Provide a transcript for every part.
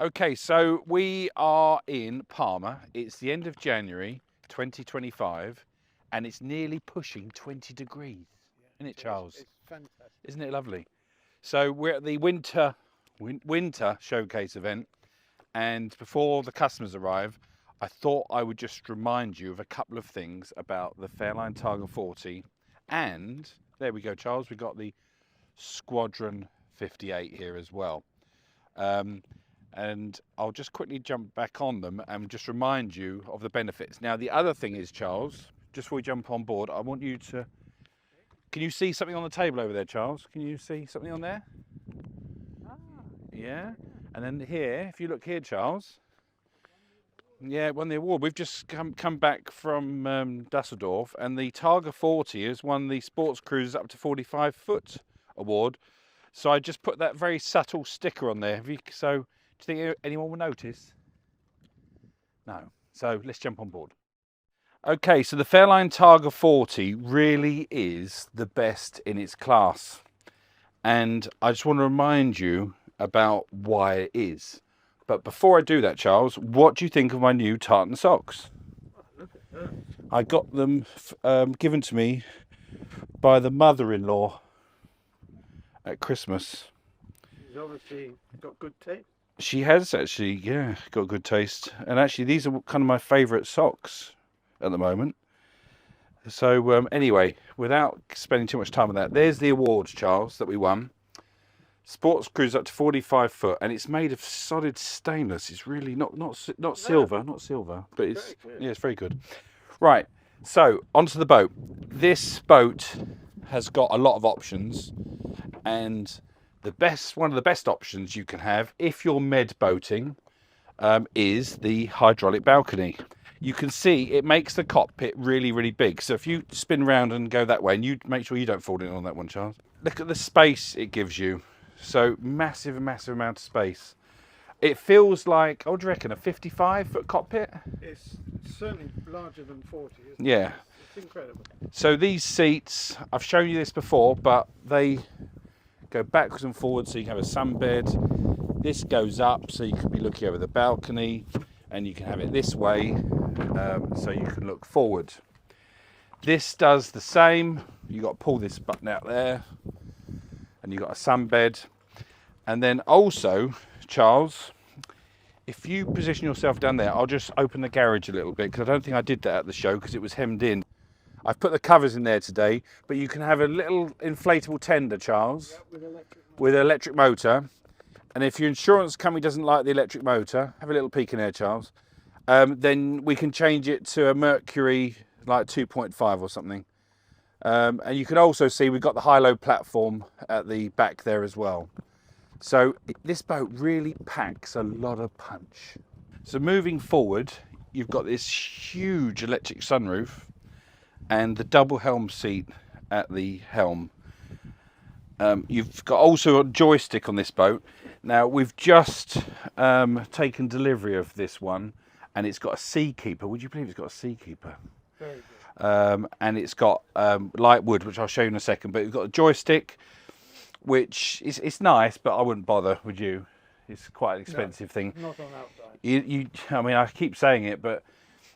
Okay, so we are in Palma. It's the end of January 2025 and it's nearly pushing 20 degrees. Isn't it, Charles? It's fantastic. Isn't it lovely? So we're at the winter showcase event, and before the customers arrive, I thought I would just remind you of a couple of things about the Fairline Targa 40. And there we go, Charles, we've got the Squadron 58 here as well. And I'll just quickly jump back on them and just remind you of the benefits. Now, the other thing is, Charles, just before we jump on board, I want you to... Can you see something on the table over there, Charles? Can you see something on there? Yeah. And then here, if you look here, Charles. Yeah, won the award. We've just come back from Dusseldorf, and the Targa 40 has won the Sports Cruisers up to 45-foot award. So I just put that very subtle sticker on there. So do you think anyone will notice? No. So let's jump on board. Okay, so the Fairline Targa 40 really is the best in its class. And I just want to remind you about why it is. But before I do that, Charles, what do you think of my new tartan socks? I got them given to me by the mother-in-law at Christmas. She's obviously got good taste. She has actually, yeah, got good taste. And actually, these are kind of my favourite socks at the moment. So anyway, without spending too much time on that, there's the awards, Charles, that we won. Sports Cruise up to 45 foot, and it's made of solid stainless. It's really not silver, but it's yeah, it's very good. Right, so onto the boat. This boat has got a lot of options, and one of the best options you can have if you're med boating is the hydraulic balcony. You can see it makes the cockpit really, really big. So if you spin around and go that way, and you make sure you don't fall in on that one, Charles. Look at the space it gives you. So massive amount of space. It feels like, what do you reckon, a 55-foot cockpit? It's certainly larger than 40, isn't it? Yeah. It's incredible. So these seats, I've shown you this before, but they go backwards and forwards so you can have a sunbed. This goes up so you can be looking over the balcony, and you can have it this way so you can look forward. This does the same. You've got to pull this button out there, and you've got a sunbed. And then also, Charles, if you position yourself down there, I'll just open the garage a little bit, because I don't think I did that at the show because it was hemmed in. I've put the covers in there today, but you can have a little inflatable tender, Charles, with an electric motor. And if your insurance company doesn't like the electric motor, have a little peek in there, Charles, then we can change it to a Mercury like 2.5 or something. And you can also see we've got the high-low platform at the back there as well. So this boat really packs a lot of punch. So moving forward, you've got this huge electric sunroof and the double helm seat at the helm. You've got also a joystick on this boat. Now we've just taken delivery of this one, and it's got a seakeeper. Would you believe it's got a seakeeper? Very good. And it's got light wood, which I'll show you in a second. But you've got a joystick, which it's nice, but I wouldn't bother, would you? It's quite an expensive thing. Not on outside. I mean, I keep saying it, but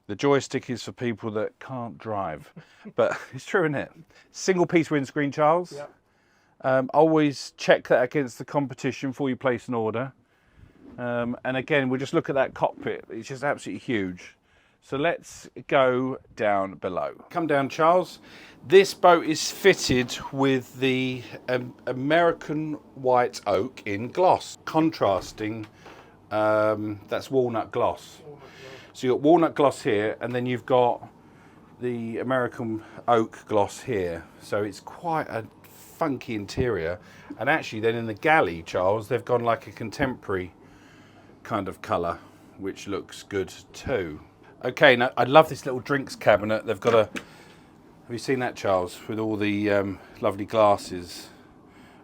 the joystick is for people that can't drive. But it's true, isn't it? Single piece windscreen, Charles. Yeah. Always check that against the competition before you place an order. And again, we'll just look at that cockpit. It's just absolutely huge. So let's go down below. Come down, Charles. This boat is fitted with the American white oak in gloss, contrasting, that's walnut gloss. So you've got walnut gloss here, and then you've got the American oak gloss here. So it's quite a funky interior. And actually then in the galley, Charles, they've gone like a contemporary kind of colour, which looks good too. Okay, now I love this little drinks cabinet. They've got a, have you seen that, Charles, with all the lovely glasses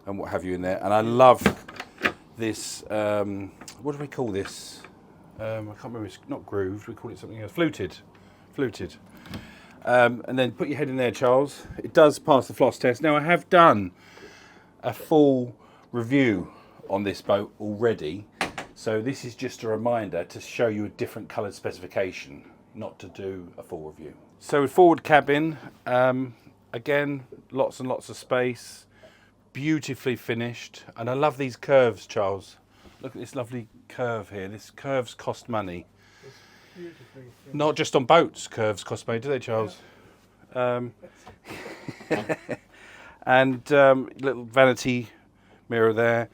and what have you in there? And I love this, what do we call this? I can't remember, it's not grooved, we call it something else, fluted. And then put your head in there, Charles. It does pass the floss test. Now I have done a full review on this boat already, So this is just a reminder to show you a different coloured specification, not to do a full review. So forward cabin, again, lots and lots of space, beautifully finished. And I love these curves, Charles. Look at this lovely curve here. This curves cost money. Beautifully finished. Not just on boats, curves cost money, do they, Charles? And little vanity mirror there.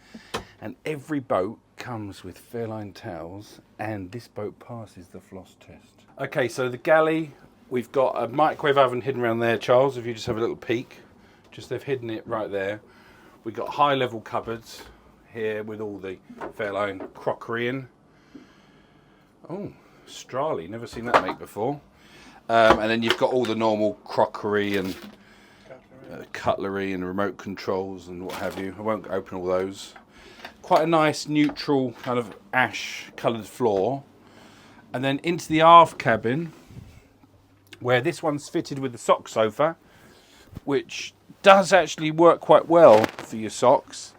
And every boat comes with Fairline towels, and this boat passes the floss test. Okay, so the galley, we've got a microwave oven hidden around there, Charles, if you just have a little peek. Just they've hidden it right there. We've got high level cupboards here with all the Fairline crockery in. Oh, Strali, never seen that make before. And then you've got all the normal crockery and cutlery and remote controls and what have you. I won't open all those. Quite a nice neutral kind of ash coloured floor. And then into the aft cabin, where this one's fitted with the sock sofa, which does actually work quite well for your socks.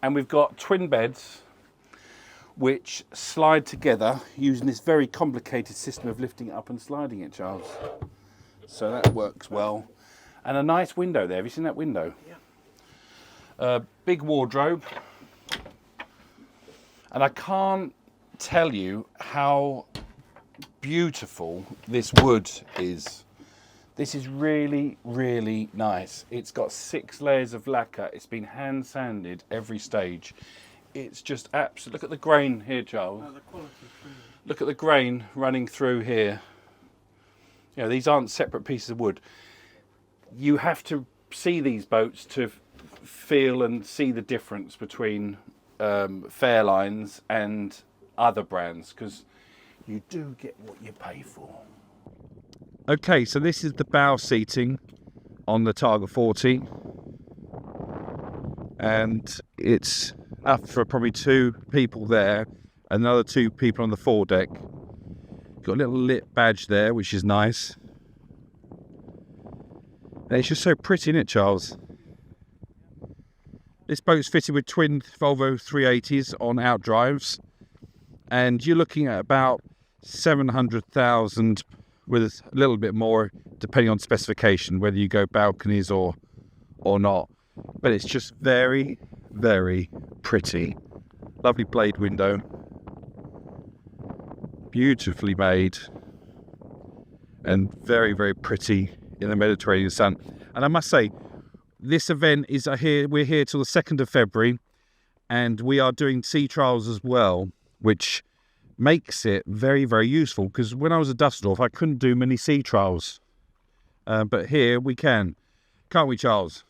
And we've got twin beds which slide together using this very complicated system of lifting it up and sliding it, Charles. So that works well. And a nice window there. Have you seen that window? Yeah. Big wardrobe. And I can't tell you how beautiful this wood is. This is really, really nice. It's got 6 layers of lacquer. It's been hand sanded every stage. It's just absolute. Look at the grain here, Charles. Oh, the quality is brilliant. Look at the grain running through here. You know, these aren't separate pieces of wood. You have to see these boats to feel and see the difference between Fairlines and other brands, because you do get what you pay for. Okay, so this is the bow seating on the Targa 40, and it's enough for probably 2 people there, another 2 people on the foredeck. Got a little lit badge there, which is nice. And it's just so pretty, isn't it, Charles? This boat's fitted with twin Volvo 380s on outdrives, and you're looking at about 700,000 with a little bit more depending on specification, whether you go balconies or not. But it's just very, very pretty. Lovely blade window, beautifully made, and very, very pretty in the Mediterranean sun. And I must say, this event is here. We're here till the 2nd of February, and we are doing sea trials as well, which makes it very, very useful, because when I was at Dusseldorf I couldn't do many sea trials, but here we can, can't we, Charles?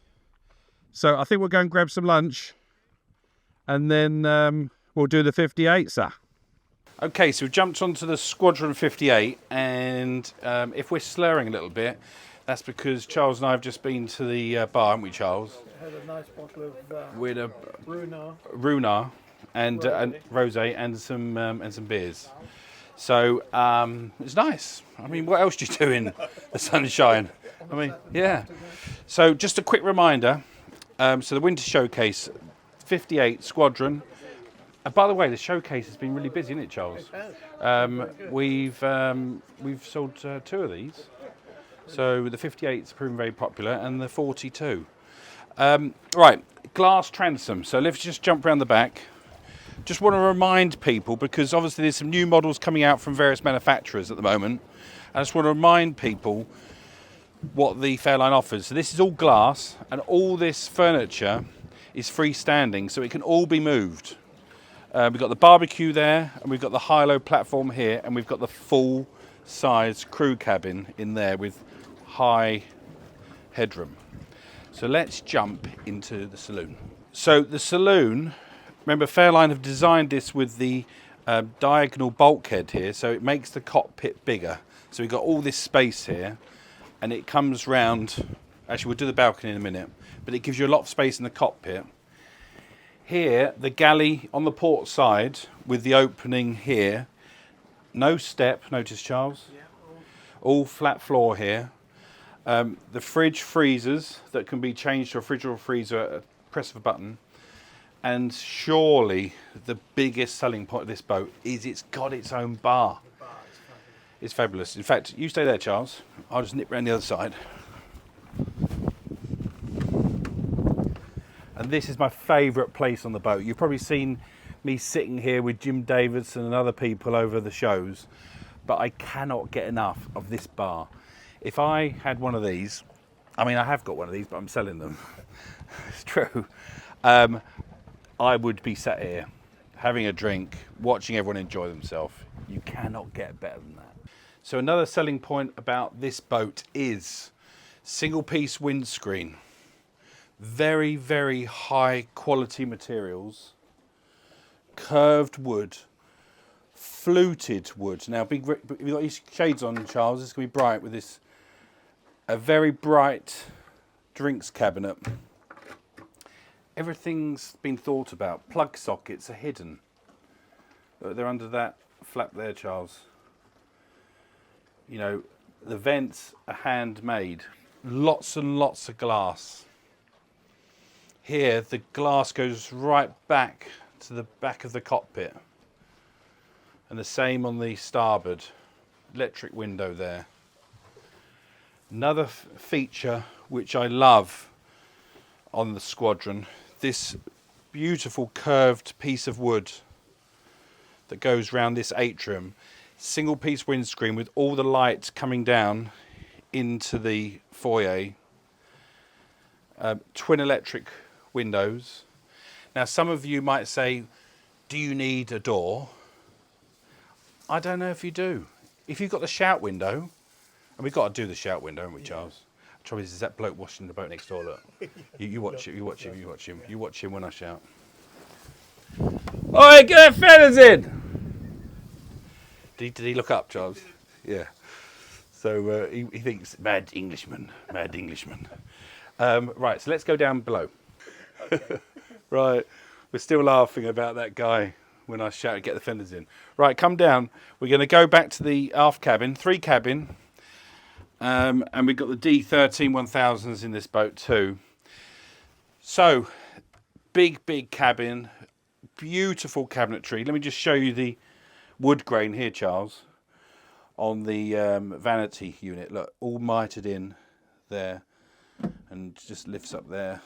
So I think we'll go and grab some lunch, and then we'll do the 58, sir. Okay, so we've jumped onto the Squadron 58, and if we're slurring a little bit, that's because Charles and I have just been to the bar, haven't we, Charles? It had a nice bottle of With a Runar. and rosé and some beers. So it's nice. I mean, what else do you do in the sunshine? I mean, yeah. So just a quick reminder. So the winter showcase, 58 Squadron. By the way, the showcase has been really busy, isn't it, Charles? We've sold 2 of these. So the 58's proven very popular, and the 42. Right, glass transom. So let's just jump around the back. Just want to remind people, because obviously there's some new models coming out from various manufacturers at the moment. I just want to remind people what the Fairline offers. So this is all glass, and all this furniture is freestanding, so it can all be moved. We've got the barbecue there, and we've got the high-low platform here, and we've got the full-size crew cabin in there with high headroom. So let's jump into the saloon. So the saloon, remember Fairline have designed this with the diagonal bulkhead here, so it makes the cockpit bigger. So we've got all this space here, and it comes round. Actually, we'll do the balcony in a minute, but it gives you a lot of space in the cockpit. Here, the galley on the port side with the opening here. No step, notice, Charles? Yeah. All flat floor here. The fridge freezers that can be changed to a fridge or a freezer at a press of a button. And surely the biggest selling point of this boat is it's got its own bar. The bar is fabulous. It's fabulous. In fact, you stay there, Charles. I'll just nip round the other side. And this is my favourite place on the boat. You've probably seen me sitting here with Jim Davidson and other people over the shows, but I cannot get enough of this bar. If I had one of these, I mean, I have got one of these, but I'm selling them. It's true. I would be sat here having a drink, watching everyone enjoy themselves. You cannot get better than that. So another selling point about this boat is single piece windscreen. Very, very high quality materials, curved wood, fluted wood. Now, if you've got your shades on, Charles, it's going to be bright with this, a very bright drinks cabinet. Everything's been thought about. Plug sockets are hidden. They're under that flap there, Charles. You know, the vents are handmade. Lots and lots of glass. Here, the glass goes right back to the back of the cockpit. And the same on the starboard. Electric window there. Another feature which I love on the Squadron, this beautiful curved piece of wood that goes round this atrium. Single piece windscreen with all the lights coming down into the foyer. Twin electric windows. Now, some of you might say, do you need a door? I don't know if you do. If you've got the shout window, and we've got to do the shout window, haven't we, Charles? The trouble is that bloke washing the boat next door, look. You watch him, you watch him, you watch him. You watch him when I shout. Oi, get that fellas in! Did he look up, Charles? Yeah. So he thinks, mad Englishman, mad Englishman. Right, so let's go down below. Right, we're still laughing about that guy when I shouted, get the fenders in. Right, come down. We're going to go back to the aft cabin, 3 cabin. And we've got the D13 1000s in this boat too. So, big cabin, beautiful cabinetry. Let me just show you the wood grain here, Charles, on the vanity unit. Look, all mitered in there and just lifts up there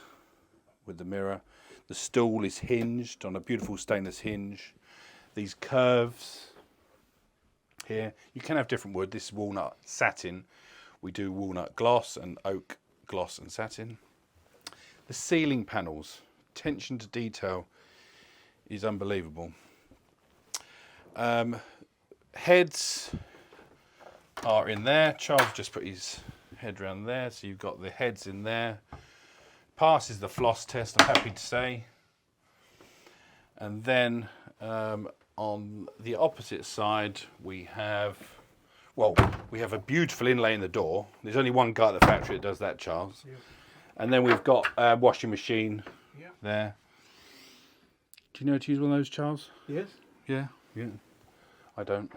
with the mirror. The stool is hinged on a beautiful stainless hinge. These curves here, you can have different wood. This is walnut satin. We do walnut gloss and oak gloss and satin. The ceiling panels, attention to detail is unbelievable. Heads are in there. Charles just put his head around there, so you've got the heads in there. Passes the floss test, I'm happy to say. And then on the opposite side, we have a beautiful inlay in the door. There's only one guy at the factory that does that, Charles. Yep. And then we've got a washing machine there. Do you know how to use one of those, Charles? Yes. Yeah. I don't.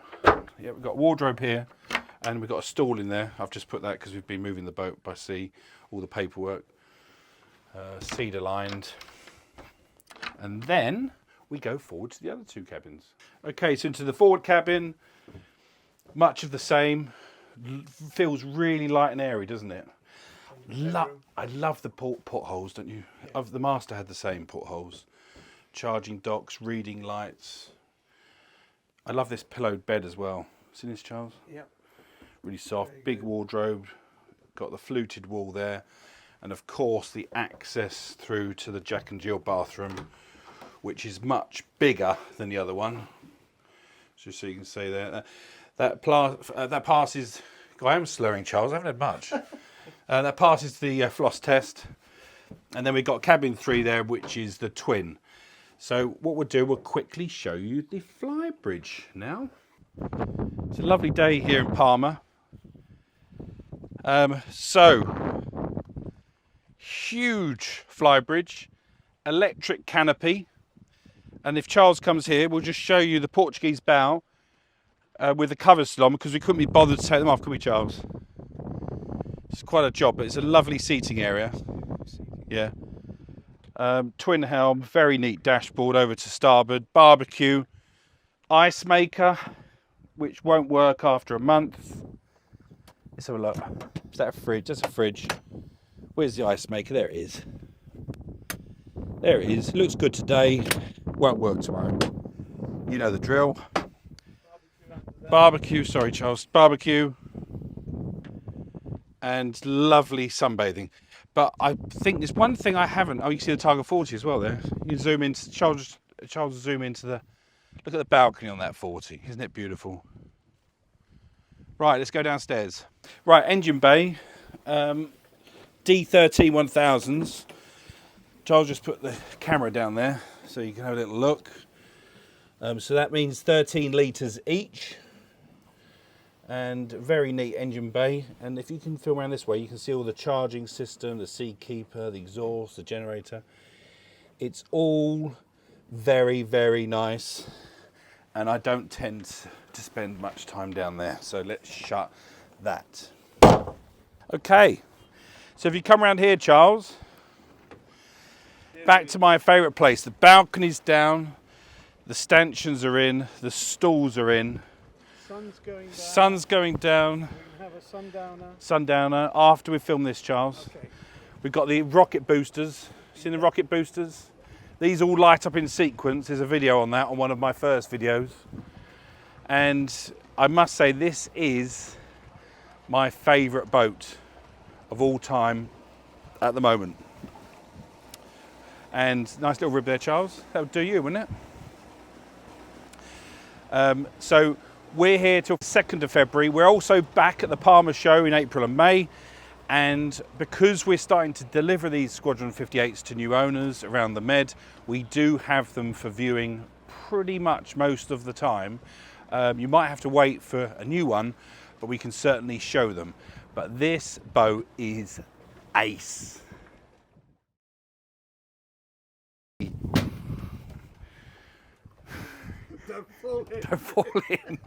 Yeah, we've got a wardrobe here, and we've got a stool in there. I've just put that because we've been moving the boat by sea, all the paperwork. Cedar lined. And then we go forward to the other 2 cabins. Okay, so into the forward cabin, much of the same. Feels really light and airy, doesn't it? I love the portholes, don't you? Yeah. The Master had the same portholes. Charging docks, reading lights. I love this pillowed bed as well. Seen this, Charles? Yep. Really soft, big wardrobe. Got the fluted wall there. And of course the access through to the Jack and Jill bathroom, which is much bigger than the other one. Just so you can see there. That passes, I am slurring, Charles, I haven't had much. That passes the floss test. And then we've got cabin 3 there, which is the twin. So what we'll do, we'll quickly show you the Flybridge now. It's a lovely day here in Palma. Huge Flybridge, electric canopy, and if Charles comes here, we'll just show you the Portuguese bow with the covers still on, because we couldn't be bothered to take them off, could we, Charles? It's quite a job, but it's a lovely seating area. Yeah. Twin helm, very neat dashboard over to starboard, barbecue, ice maker, which won't work after a month. Let's have a look. Is that a fridge? That's a fridge. Where's the ice maker? There it is. There it is. Looks good today. Won't work tomorrow. You know the drill. Barbecue, sorry Charles. Barbecue. And lovely sunbathing. But I think there's one thing I haven't. Oh, you can see the Targa 40 as well there. You can zoom into, Charles zoom into the, look at the balcony on that 40. Isn't it beautiful? Right, let's go downstairs. Right, engine bay. D13 1000s. Charles just put the camera down there so you can have a little look. So that means 13 litres each. And very neat engine bay. And if you can film around this way, you can see all the charging system, the seakeeper, the exhaust, the generator. It's all very, very nice. And I don't tend to spend much time down there. So let's shut that. Okay. So if you come around here, Charles, back to my favourite place. The balcony's down, the stanchions are in, the stalls are in. Sun's going down. Sun's going down. We can have a sundowner. Sundowner after we film this, Charles. Okay. We've got the rocket boosters. Seen the rocket boosters? These all light up in sequence. There's a video on that on one of my first videos. And I must say this is my favourite boat of all time at the moment. And nice little rib there, Charles. That would do you, wouldn't it? So we're here till 2nd of February. We're also back at the Palma show in April and May. And because we're starting to deliver these Squadron 58s to new owners around the Med, we do have them for viewing pretty much most of the time. You might have to wait for a new one, but we can certainly show them. But this boat is ace. Don't fall in. Don't fall in.